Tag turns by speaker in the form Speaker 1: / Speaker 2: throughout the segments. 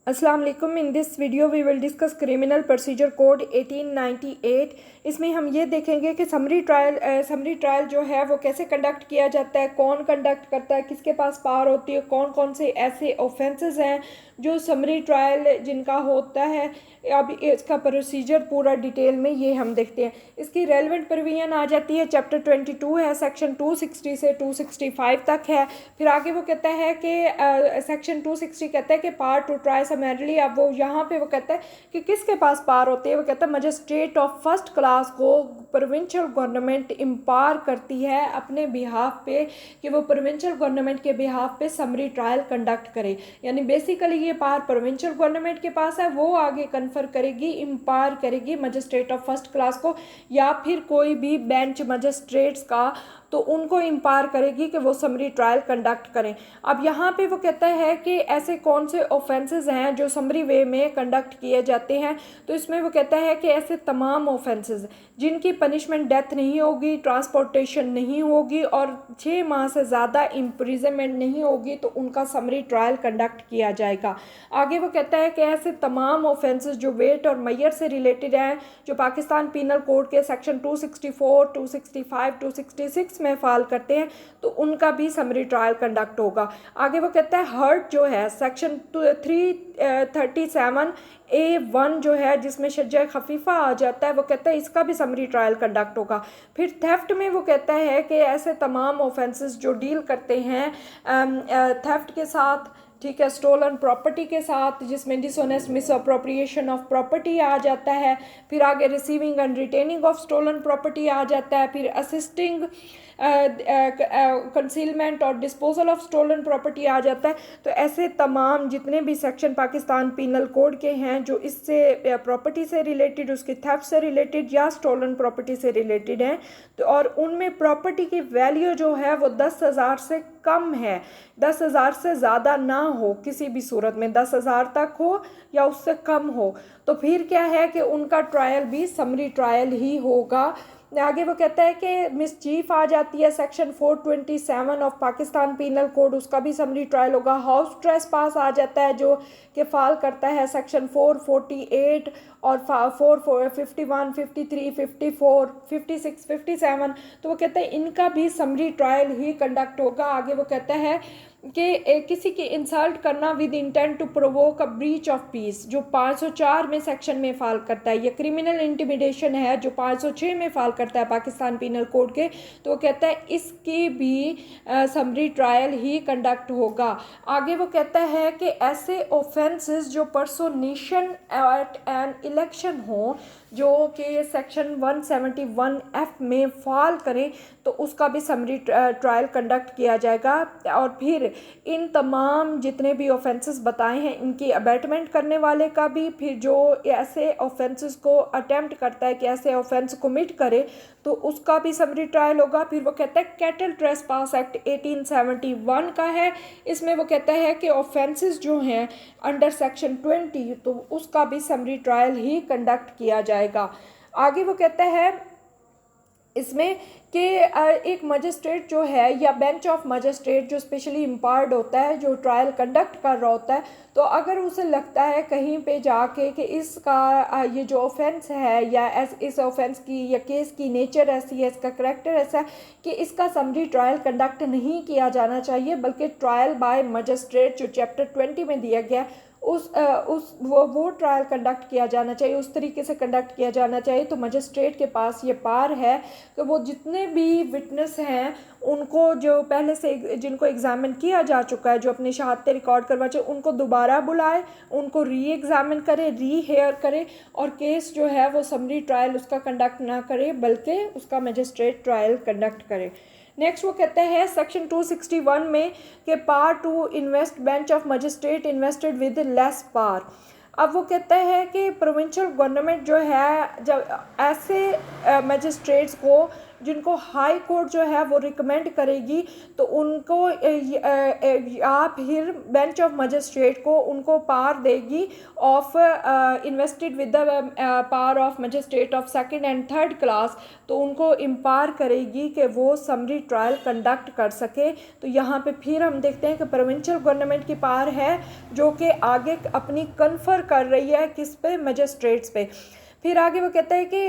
Speaker 1: अस्सलाम वालेकुम। In this video we will discuss criminal procedure code 1898। इसमें हम ये देखेंगे कि समरी ट्रायल जो है वो कैसे कंडक्ट किया जाता है, कौन कंडक्ट करता है, किसके पास पावर होती है, कौन कौन से ऐसे ऑफेंसेस हैं जो समरी ट्रायल जिनका होता है। अब इसका प्रोसीजर पूरा डिटेल में ये हम देखते हैं। इसकी रेलिवेंट प्रोविजन आ जाती है चैप्टर 22 है, सेक्शन 260 से 265 तक है। फिर आगे वो कहता है कि सेक्शन 260 कहता है कि पावर टू ट्राई समरली। अब वो यहाँ पे वो कहता है कि किसके पास पावर होती है। वो कहता है मजिस्ट्रेट ऑफ फर्स्ट क्लास को प्रोविंशियल गवर्नमेंट इम्पावर करती है अपने बिहाफ पे कि वो प्रोविंशियल गवर्नमेंट के बिहाफ पे समरी ट्रायल कंडक्ट करे। यानी बेसिकली ये पावर प्रोविंशियल गवर्नमेंट के पास है, वो आगे कन्फर करेगी, इम्पावर करेगी मजिस्ट्रेट ऑफ फर्स्ट क्लास को या फिर कोई भी बेंच मजिस्ट्रेट्स का, तो उनको इम्पावर करेगी कि वो समरी ट्रायल कंडक्ट करें। अब यहाँ पे वो कहता है कि ऐसे कौन से ऑफेंसेस हैं जो समरी वे में कंडक्ट किए जाते हैं। तो इसमें वो कहता है कि ऐसे तमाम ऑफेंसेस जिनकी पनिशमेंट डेथ नहीं होगी, ट्रांसपोर्टेशन नहीं होगी और 6 माह से ज़्यादा इम्प्रिजनमेंट नहीं होगी, तो उनका समरी ट्रायल कंडक्ट किया जाएगा। आगे वो कहता है कि ऐसे तमाम ऑफेंसेस जो वेट और मैयर से रिलेटेड हैं, जो पाकिस्तान पीनल कोड के सेक्शन 264, 265, 266 में फाल करते हैं, तो उनका भी समरी ट्रायल कंडक्ट होगा। आगे वो कहता है हर्ट जो है सेक्शन 337A1 जो है, जिसमें शज्जा खफीफा आ जाता है, वो कहता है इसका भी समरी ट्रायल कंडक्ट होगा। फिर थेफ्ट में वो कहता है कि ऐसे तमाम ऑफेंसेस जो डील करते हैं थेफ्ट के साथ, ठीक है, स्टोलन प्रॉपर्टी के साथ, जिसमें dishonest misappropriation of property आ जाता है। फिर आगे receiving and retaining of stolen property आ जाता है। फिर असिस्टिंग कंसीलमेंट और डिस्पोजल ऑफ स्टोलन प्रॉपर्टी आ जाता है। तो ऐसे तमाम जितने भी सेक्शन पाकिस्तान पीनल कोड के हैं जो इससे प्रॉपर्टी से रिलेटेड, उसके थेफ्ट से रिलेटेड या स्टोलन प्रॉपर्टी से रिलेटेड हैं, तो और उनमें प्रॉपर्टी की वैल्यू जो है वो 10,000 से कम है, 10,000 से ज़्यादा ना हो, किसी भी सूरत में 10,000 तक हो या उससे कम हो, तो फिर क्या है कि उनका ट्रायल भी समरी ट्रायल ही होगा। आगे वो कहता है कि मिसचीफ आ जाती है section 427 of Pakistan penal code, उसका भी समरी ट्रायल होगा। हाउस ट्रेस पास आ जाता है जो कि फाल करता है सेक्शन 448 और 451, 53, 54, 56, 57, तो वो कहता है इनका भी समरी ट्रायल ही कंडक्ट होगा। आगे वो कहता है कि किसी की इंसल्ट करना with intent to provoke a breach of peace, जो 504 में सेक्शन में फाल करता है, ये क्रिमिनल इंटिमिडेशन है जो 506 में फाल करता है पाकिस्तान पीनल कोड के, तो वो कहता है इसकी भी समरी ट्रायल ही कंडक्ट होगा। आगे वो कहता है कि ऐसे ऑफेंसेस जो पर्सोनेशन एट एन इलेक्शन हो, जो कि सेक्शन 171F में फाल करें, तो उसका भी समरी ट्रायल कंडक्ट किया जाएगा। और फिर इन तमाम जितने भी ऑफेंसेस बताए हैं इनकी अबैटमेंट करने वाले का भी, फिर जो ऐसे ऑफेंसेस को अटेम्प्ट करता है कि ऐसे ऑफेंस कमिट करे, तो उसका भी समरी ट्रायल होगा। फिर वो कहता है कैटल ट्रेसपास एक्ट 1871 का है, इसमें वो कहता है कि ऑफेंसेस जो हैं अंडर सेक्शन 20, तो उसका भी समरी ट्रायल ही कंडक्ट किया जाएगा। आगे वो कहता है इसमें कि एक मजिस्ट्रेट जो है या बेंच ऑफ मजिस्ट्रेट जो स्पेशली इम्पावर्ड होता है, जो ट्रायल कंडक्ट कर रहा होता है, तो अगर उसे लगता है कहीं पे जाके कि इसका ये जो ऑफेंस है या इस ऑफेंस की या केस की नेचर ऐसी है, इसका करैक्टर ऐसा है कि इसका समरी ट्रायल कंडक्ट नहीं किया जाना चाहिए, बल्कि ट्रायल बाय मजिस्ट्रेट जो चैप्टर 20 में दिया गया वो ट्रायल कंडक्ट किया जाना चाहिए, उस तरीके से कंडक्ट किया जाना चाहिए। तो मजिस्ट्रेट के पास ये पावर है कि वो जितने भी विटनेस हैं उनको, जो पहले से जिनको एग्जामिन किया जा चुका है, जो अपनी शहादतें रिकॉर्ड करवा चाहिए, उनको दोबारा बुलाए, उनको री एग्जामिन करे, री हेयर करे, और केस जो है वो समरी ट्रायल उसका कंडक्ट ना करे बल्कि उसका मजिस्ट्रेट ट्रायल कंडक्ट करे। नेक्स्ट वो कहता है सेक्शन 261 में कि power to invest bench of magistrate invested with less power. अब वो कहता है कि प्रोविंशियल गवर्नमेंट जो है जब ऐसे मजिस्ट्रेट्स को जिनको हाई कोर्ट जो है वो रिकमेंड करेगी, तो उनको या फिर बेंच ऑफ मजिस्ट्रेट को उनको पावर देगी of invested with the power of magistrate of second and third class, तो उनको इम्पावर करेगी कि वो समरी ट्रायल कंडक्ट कर सके। तो यहाँ पे फिर हम देखते हैं कि प्रोविंशियल गवर्नमेंट की पावर है जो कि आगे अपनी कन्फर कर रही है किस पे, मजिस्ट्रेट्स पे। फिर आगे वो कहता है कि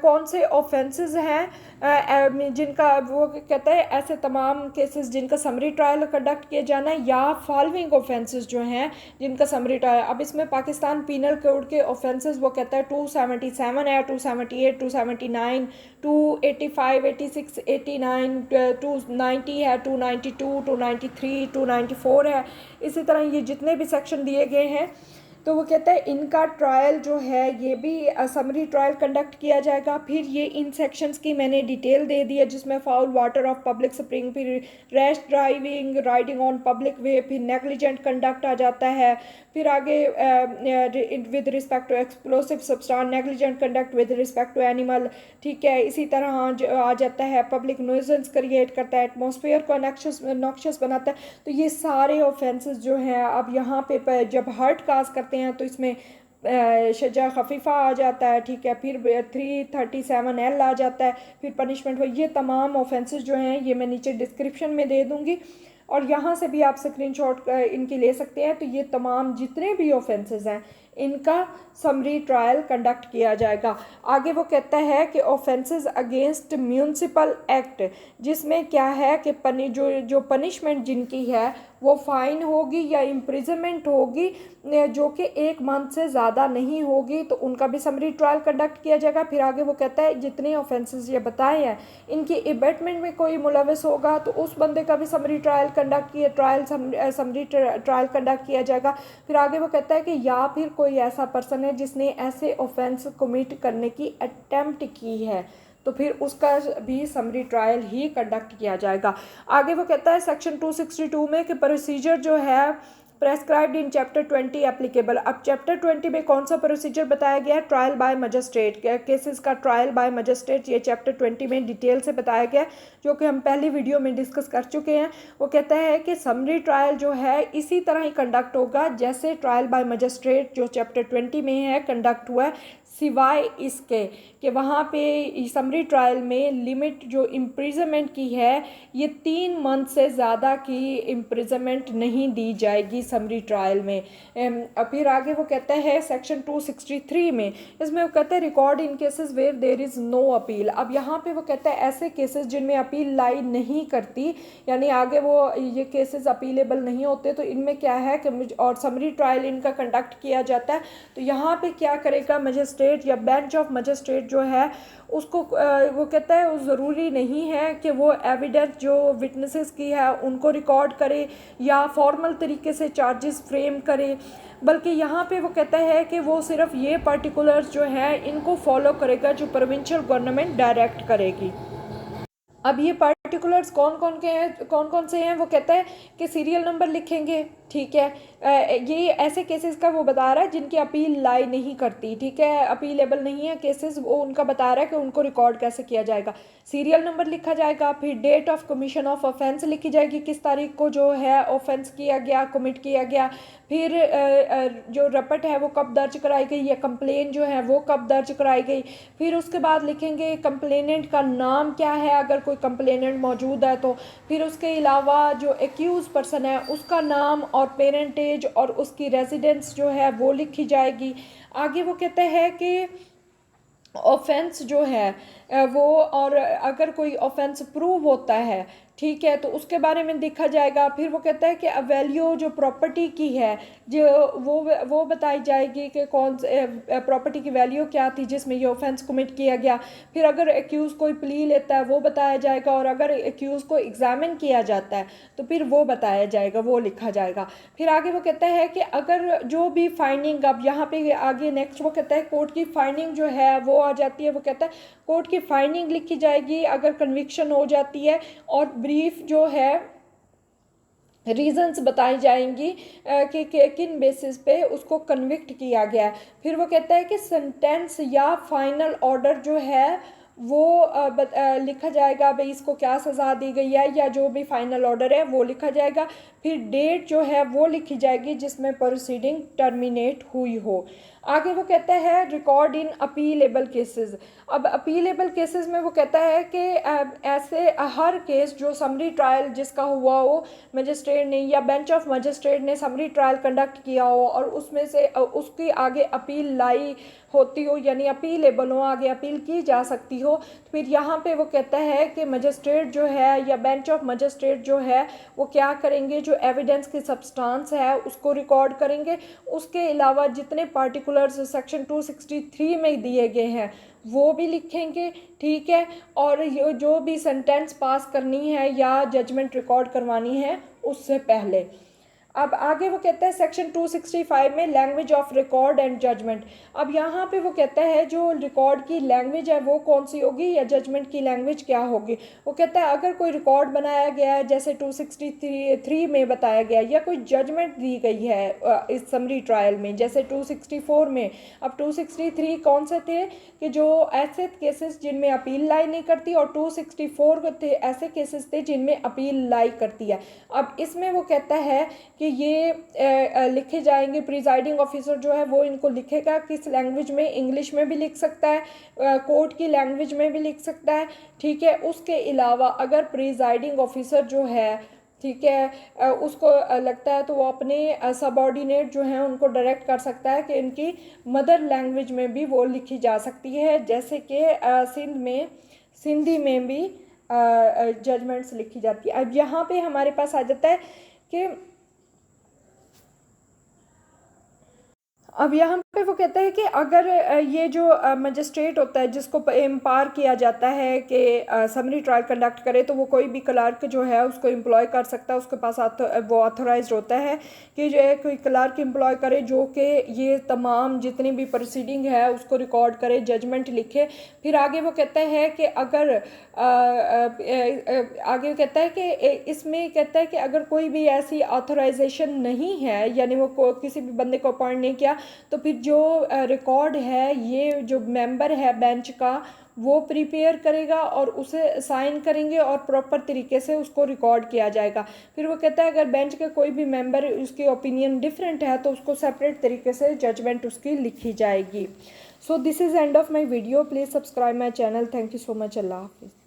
Speaker 1: कौन से ऑफेंसेस हैं जिनका, वो कहता है ऐसे तमाम केसेस जिनका समरी ट्रायल कंडक्ट किया जाना है, या फॉलोइंग ऑफेंसेस जो हैं जिनका समरी ट्रायल। अब इसमें पाकिस्तान पीनल कोड के ऑफेंसेस वो कहता है 277 है, 278, 279, 285, 86, 89, 290 है, 292, 293, 294 है। इसी तरह ये जितने भी सेक्शन दिए गए हैं, तो वो कहता है इनका ट्रायल जो है ये भी समरी ट्रायल कंडक्ट किया जाएगा। फिर ये इन सेक्शंस की मैंने डिटेल दे दी है, जिसमें foul water of public spring, फिर rash driving, riding on public way, फिर नेग्लिजेंट कंडक्ट आ जाता है। फिर आगे with respect to explosive substance, negligent conduct with respect to animal, ठीक है। इसी तरह आ जाता है पब्लिक न्यूसेंस क्रिएट करता है, एटमॉस्फेयर को नॉक्शियस बनाता है। तो ये सारे ऑफेंसेस जो हैं, अब यहाँ पे जब हर्ट काज करते हैं तो इसमें सजा खफीफ़ा आ जाता है, ठीक है। फिर 337L आ जाता है, फिर पनिशमेंट। ये तमाम ऑफेंसेस जो हैं ये मैं नीचे डिस्क्रिप्शन में दे दूँगी, और यहाँ से भी आप स्क्रीनशॉट इनकी ले सकते हैं। तो ये तमाम जितने भी ऑफेंसेस हैं इनका समरी ट्रायल कंडक्ट किया जाएगा। आगे वो कहता है कि ऑफेंसेस अगेंस्ट म्यूनसिपल एक्ट, जिसमें क्या है कि जो पनिशमेंट जिनकी है वो फ़ाइन होगी या इम्प्रिजनमेंट होगी जो कि 1 मंथ से ज़्यादा नहीं होगी, तो उनका भी समरी ट्रायल कंडक्ट किया जाएगा। फिर आगे वो कहता है जितने ऑफेंसेस ये बताए हैं इनकी इबेटमेंट में कोई मुलविस होगा तो उस बंदे का भी समरी ट्रायल कंडक्ट किया समरी ट्रायल कंडक्ट किया जाएगा। फिर आगे वो कहता है कि या फिर कोई ऐसा पर्सन है जिसने ऐसे ऑफेंस कमिट करने की अटेम्प्ट की है, तो फिर उसका भी समरी ट्रायल ही कंडक्ट किया जाएगा। आगे वो कहता है सेक्शन 262 में कि प्रोसीजर जो है प्रेस्क्राइब्ड इन चैप्टर 20 एप्लीकेबल। अब चैप्टर 20 में कौन सा प्रोसीजर बताया गया है? ट्रायल बाय मजिस्ट्रेट, केसेस का ट्रायल बाय मजिस्ट्रेट, ये चैप्टर 20 में डिटेल से बताया गया, जो कि हम पहली वीडियो में डिस्कस कर चुके हैं। वो कहता है कि समरी ट्रायल जो है इसी तरह ही कंडक्ट होगा जैसे ट्रायल बाय मजिस्ट्रेट जो चैप्टर 20 में है कंडक्ट हुआ है, सिवाय इसके कि वहाँ पे समरी ट्रायल में लिमिट जो इम्प्रिजनमेंट की है ये 3 मंथ से ज़्यादा की इम्प्रिजनमेंट नहीं दी जाएगी समरी ट्रायल में। फिर आगे वो कहता है सेक्शन 263 में, इसमें वो कहता है record in cases where there is no appeal. अब यहाँ पे वो कहता है ऐसे केसेस जिनमें अपील लाई नहीं करती, यानी आगे वो ये केसेस अपीलेबल नहीं होते, तो इनमें क्या है कि और समरी ट्रायल इनका कंडक्ट किया जाता है। तो यहाँ पे क्या करेगा मजिस्ट्रेट या बेंच ऑफ मजिस्ट्रेट जो है उसको वो कहता है ज़रूरी नहीं है कि वो एविडेंस जो विटनेसेस की है उनको रिकॉर्ड करे या फॉर्मल तरीके से चार्जेस फ्रेम करे, बल्कि यहाँ पे वो कहता है कि वो सिर्फ ये पर्टिकुलर्स जो है इनको फॉलो करेगा जो प्रोविंशियल गवर्नमेंट डायरेक्ट करेगी। अब ये पर्टिकुलर्स कौन कौन से हैं? वो कहता है कि सीरियल नंबर लिखेंगे, ठीक है। ये ऐसे केसेस का वो बता रहा है जिनकी अपील लाई नहीं करती, ठीक है, अपीलेबल नहीं है केसेस, वो उनका बता रहा है कि उनको रिकॉर्ड कैसे किया जाएगा। सीरियल नंबर लिखा जाएगा, फिर date of commission of offence लिखी जाएगी, किस तारीख को जो है ऑफेंस किया गया, कमिट किया गया। फिर जो रपट है वो कब दर्ज कराई गई या कंप्लेन जो है वो कब दर्ज कराई गई। फिर उसके बाद लिखेंगे कंप्लेनेंट का नाम क्या है अगर कोई कंप्लेनेंट मौजूद है तो। फिर उसके अलावा जो एक्यूज पर्सन है उसका नाम और पेरेंटेज और उसकी रेजिडेंस जो है वो लिखी जाएगी। आगे वो कहता है कि ऑफेंस जो है वो, और अगर कोई ऑफेंस प्रूव होता है, ठीक है, तो उसके बारे में देखा जाएगा। फिर वो कहता है कि वैल्यू जो प्रॉपर्टी की है जो वो बताई जाएगी कि कौन से प्रॉपर्टी की वैल्यू क्या थी जिसमें ये ऑफेंस कमिट किया गया। फिर अगर एक्यूज़ कोई प्ली लेता है वो बताया जाएगा, और अगर एक्यूज़ को एग्जामिन किया जाता है तो फिर वो बताया जाएगा, वो लिखा जाएगा। फिर आगे वो कहता है कि अगर जो भी फाइंडिंग, अब यहाँ पे आगे नेक्स्ट वो कहता है कोर्ट की फाइंडिंग जो है वो आ जाती है। वो कहता है कोर्ट की फाइंडिंग लिखी जाएगी अगर कन्विक्शन हो जाती है, और ब्रीफ जो है रीजंस बताई जाएंगी कि किन बेसिस पे उसको कन्विक्ट किया गया है। फिर वो कहता है कि सेंटेंस या फाइनल ऑर्डर जो है वो लिखा जाएगा भाई इसको क्या सज़ा दी गई है, या जो भी फाइनल ऑर्डर है वो लिखा जाएगा। फिर डेट जो है वो लिखी जाएगी जिसमें प्रोसीडिंग टर्मिनेट हुई हो। आगे वो कहता है रिकॉर्ड इन अपीलेबल केसेस। अब अपीलेबल केसेस में वो कहता है कि ऐसे हर केस जो समरी ट्रायल जिसका हुआ हो, मजिस्ट्रेट ने या बेंच ऑफ मजिस्ट्रेट ने समरी ट्रायल कंडक्ट किया हो और उसमें से उसकी आगे अपील लाई होती हो, यानी अपीलेबल हो, आगे अपील की जा सकती हो, तो फिर यहाँ पे वो कहता है कि मजिस्ट्रेट जो है या बेंच ऑफ मजिस्ट्रेट जो है वो क्या करेंगे, जो एविडेंस की सब्सटेंस है उसको रिकॉर्ड करेंगे। उसके अलावा जितने पार्टिकुलर्स सेक्शन 263 में दिए गए हैं वो भी लिखेंगे, ठीक है। और ये जो भी सेंटेंस पास करनी है या जजमेंट रिकॉर्ड करवानी है उससे पहले। अब आगे वो कहता है सेक्शन 265 में language of record and judgement. अब यहाँ पे वो कहता है जो रिकॉर्ड की लैंग्वेज है वो कौन सी होगी या जजमेंट की लैंग्वेज क्या होगी। वो कहता है अगर कोई रिकॉर्ड बनाया गया है जैसे 263 में बताया गया, या कोई जजमेंट दी गई है इस समरी ट्रायल में जैसे 264 में। अब 263 कौन से थे कि जो ऐसे केसेस जिनमें अपील लाई नहीं करती, और 264 थे ऐसे केसेस थे जिनमें अपील लाई करती है। अब इसमें वो कहता है कि ये लिखे जाएंगे, प्रिजाइडिंग ऑफिसर जो है वो इनको लिखेगा किस लैंग्वेज में, इंग्लिश में भी लिख सकता है, कोर्ट की लैंग्वेज में भी लिख सकता है, ठीक है। उसके अलावा अगर प्रिजाइडिंग ऑफिसर जो है, ठीक है, उसको लगता है तो वो अपने सबऑर्डिनेट जो हैं उनको डायरेक्ट कर सकता है कि इनकी मदर लैंग्वेज में भी वो लिखी जा सकती है, जैसे कि सिंधी में भी जजमेंट्स लिखी जाती है। अब यहाँ पे हमारे पास आ जाता है कि अब यहाँ पे वो कहता है कि अगर ये जो मजिस्ट्रेट होता है जिसको एम्पावर किया जाता है कि समरी ट्रायल कंडक्ट करे, तो वो कोई भी क्लर्क जो है उसको एम्प्लॉय कर सकता है, उसके पास वो ऑथोराइज्ड होता है कि जो है कोई क्लर्क एम्प्लॉय करे जो कि ये तमाम जितनी भी प्रोसीडिंग है उसको रिकॉर्ड करे, जजमेंट लिखे। फिर आगे वो कहता है कि अगर आगे कहता है कि इसमें कहता है कि अगर कोई भी ऐसी ऑथोराइजेशन नहीं है, यानी वो किसी भी बंदे को अपॉइंट नहीं किया, तो फिर जो रिकॉर्ड है ये जो मेंबर है बेंच का वो प्रिपेयर करेगा और उसे साइन करेंगे और प्रॉपर तरीके से उसको रिकॉर्ड किया जाएगा। फिर वो कहता है अगर बेंच के कोई भी मेंबर उसकी ओपिनियन डिफरेंट है तो उसको सेपरेट तरीके से जजमेंट उसकी लिखी जाएगी। So this is end of my video. Please subscribe my channel. Thank you so much. अल्लाह हाफिज़।